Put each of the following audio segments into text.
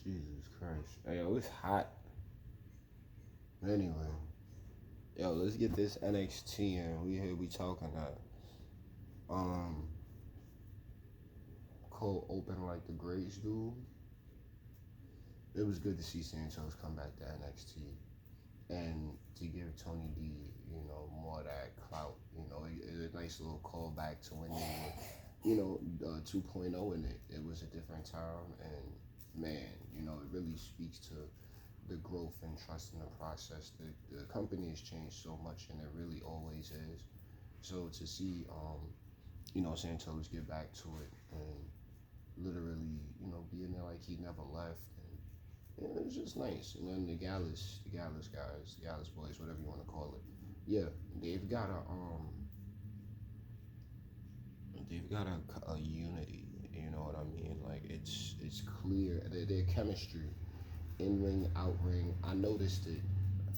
Jesus Christ. Hey, yo, it's hot. Anyway, yo, let's get this NXT in. We here, we talking that. Um, Cole open like the greats do. It was good to see Santos come back to NXT and to give Tony D, more of that clout. It was a nice little callback to when they were, 2.0 in it. It was a different time, and man, it really speaks to the growth and trust in the process. The company has changed so much, and it really always is. So to see, Santos get back to it and literally, be in there like he never left, and it was just nice. And then the Gallus guys, the Gallus boys, whatever you want to call it, yeah, they've got a unity. You know what I mean? Like it's clear their chemistry in ring, out ring. I noticed it,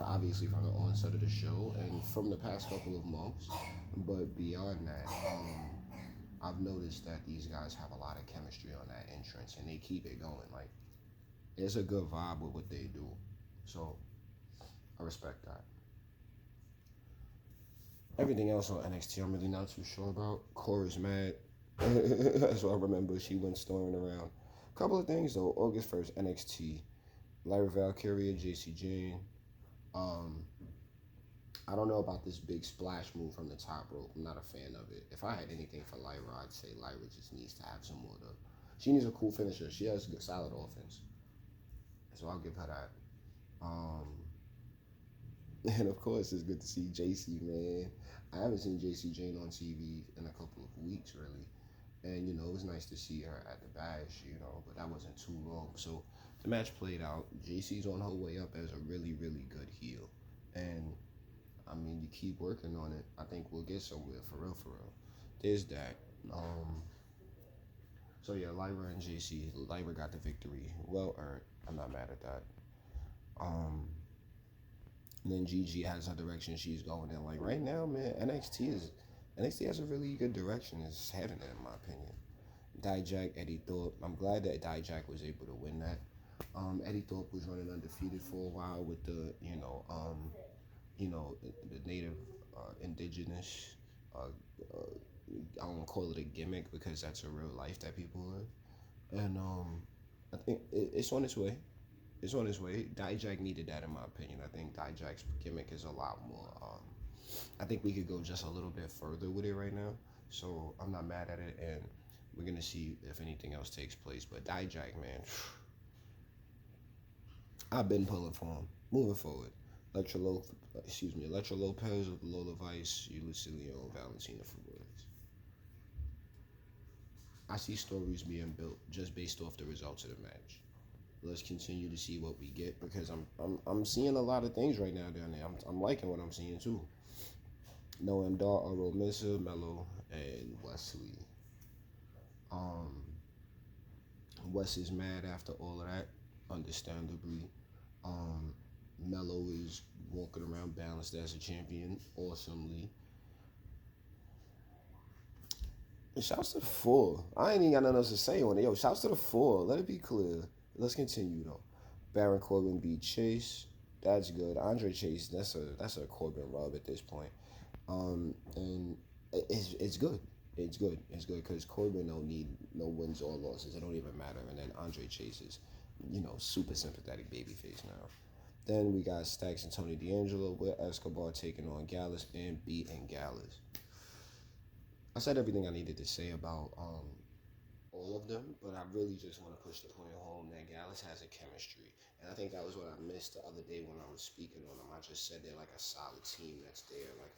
obviously from the onset of the show and from the past couple of months. But beyond that, I've noticed that these guys have a lot of chemistry on that entrance, and they keep it going. Like it's a good vibe with what they do, so I respect that. Everything else on NXT, I'm really not too sure about. Cora's mad. That's what I remember. She went storming around. A couple of things though. August 1st, NXT. Lyra Valkyria, JC Jane. Um, I don't know about this big splash move from the top rope. I'm not a fan of it. If I had anything for Lyra, I'd say Lyra just needs to have some more though. She needs a cool finisher. She has good, solid offense, so I'll give her that. Um, and of course, it's good to see JC, man. I haven't seen JC Jane on TV in a couple of weeks, really. And, it was nice to see her at the bash, but that wasn't too long. So the match played out. JC's on her way up as a really, really good heel. And, I mean, you keep working on it. I think we'll get somewhere, for real, for real. There's that. So, yeah, Lyra and JC. Lyra got the victory. Well earned. I'm not mad at that. And then Gigi has her direction she's going in. Like right now, man, NXT has a really good direction it's heading in my opinion. Dijak, Eddie Thorpe. I'm glad that Dijak was able to win that. Eddie Thorpe was running undefeated for a while with the the native indigenous. I don't call it a gimmick because that's a real life that people live, and I think it's on its way. It's on its way. Dijak needed that, in my opinion. I think Dijak's gimmick is a lot more. I think we could go just a little bit further with it right now. So I'm not mad at it, and we're gonna see if anything else takes place. But Dijak, man, I've been pulling for him. Moving forward, Electra Lopez with Lola Vice, Lucilio, Valentina Flores. I see stories being built just based off the results of the match. Let's continue to see what we get because I'm seeing a lot of things right now down there. I'm liking what I'm seeing too. Noam Dar, Aro Missa, Mello, and Wesley. Um, Wes is mad after all of that, understandably. Um, Mello is walking around balanced as a champion, awesomely. And shouts to the four. I ain't even got nothing else to say on it. Yo, shouts to the four. Let it be clear. Let's continue though. Baron Corbin beat Chase. That's good. Andre Chase. That's a Corbin rub at this point. And it's good. It's good. It's good because Corbin don't need no wins or losses. It don't even matter. And then Andre Chase is, super sympathetic babyface now. Then we got Stacks and Tony D'Angelo with Escobar taking on Gallus and beating Gallus. I said everything I needed to say about all of them, but I really just want to push the point home that Gallus has a chemistry. And I think that was what I missed the other day when I was speaking on them. I just said they're like a solid team that's there, like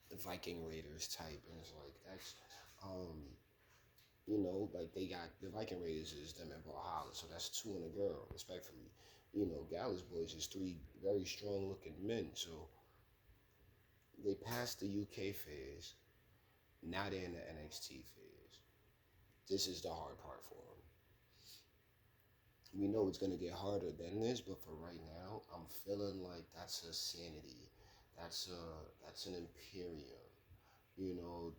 the Viking Raiders type. And it's like, that's, like they got, the Viking Raiders is them and Valhalla, so that's two and a girl, respectfully. Gallus boys is three very strong looking men, so they passed the UK phase. Now they're in the NXT phase. This is the hard part for them. We know it's going to get harder than this, but for right now, I'm feeling like that's a sanity. That's an imperium.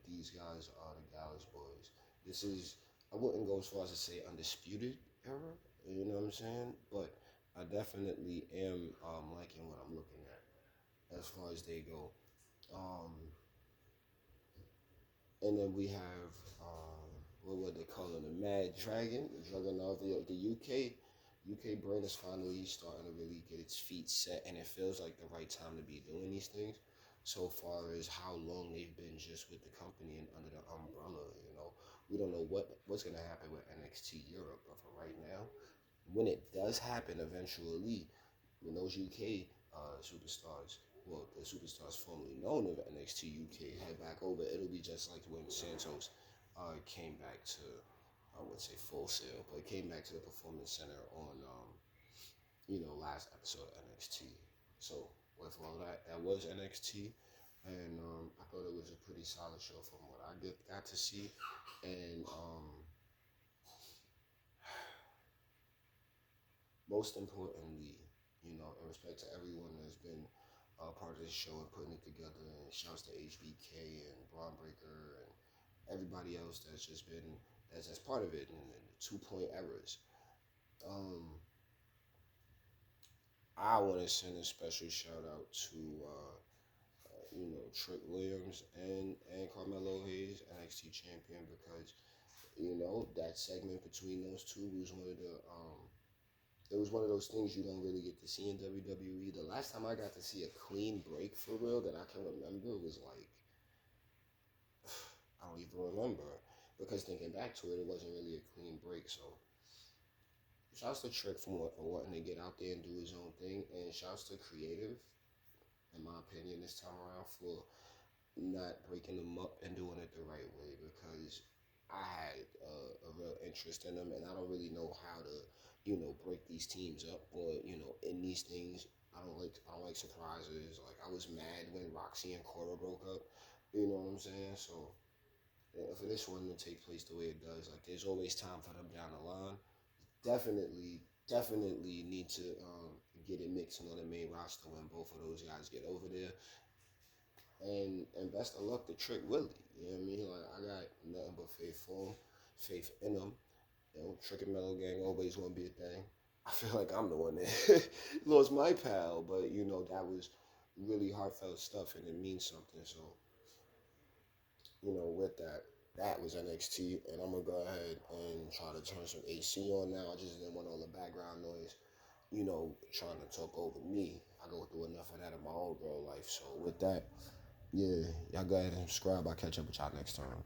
These guys are the Gallus boys. This is, I wouldn't go as far as to say undisputed era. You know what I'm I'm saying? But I definitely am liking what I'm looking at as far as they go. Um, and then we have what would they call it? The Mad Dragon, the Juggernaut, the UK brand is finally starting to really get its feet set, and it feels like the right time to be doing these things. So far as how long they've been just with the company and under the umbrella, we don't know what's gonna happen with NXT Europe, but for right now, when it does happen eventually, when those UK superstars, well, the superstars formerly known as NXT UK, head back over, it'll be just like when Santos came back to, I would say Full Sail, but came back to the Performance Center on, last episode of NXT. So with all that, that was NXT, and I thought it was a pretty solid show from what I got to see, and most importantly, in respect to everyone that's been part of this show and putting it together, and shouts to HBK and Braun Breaker and everybody else that's just been that's part of it and the 2 point errors. Um, I want to send a special shout out to Trick Williams and Carmelo Hayes, NXT champion, because that segment between those two was one of the it was one of those things you don't really get to see in WWE. The last time I got to see a clean break for real that I can remember was like, I don't even remember. Because thinking back to it, it wasn't really a clean break. So, shouts to Trick for wanting to get out there and do his own thing. And shouts to Creative, in my opinion, this time around for not breaking them up and doing it the right way. Because I had a real interest in them, and I don't really know how to, break these teams up. Or in these things, I don't like surprises. Like I was mad when Roxy and Cora broke up. You know what I'm saying? So for this one to take place the way it does, like there's always time for them down the line. Definitely need to get it mixing on the main roster when both of those guys get over there. And best of luck to Trick Willie. You know what I mean? Like I got nothing but faith for him, faith in him. Trick and Mellow Gang always gonna be a thing. I feel like I'm the one that lost my pal, but that was really heartfelt stuff and it means something. So with that, that was NXT, and I'm gonna go ahead and try to turn some AC on now. I just didn't want all the background noise, trying to talk over me. I go through enough of that in my own girl life. So with that, yeah, y'all go ahead and subscribe. I'll catch up with y'all next time.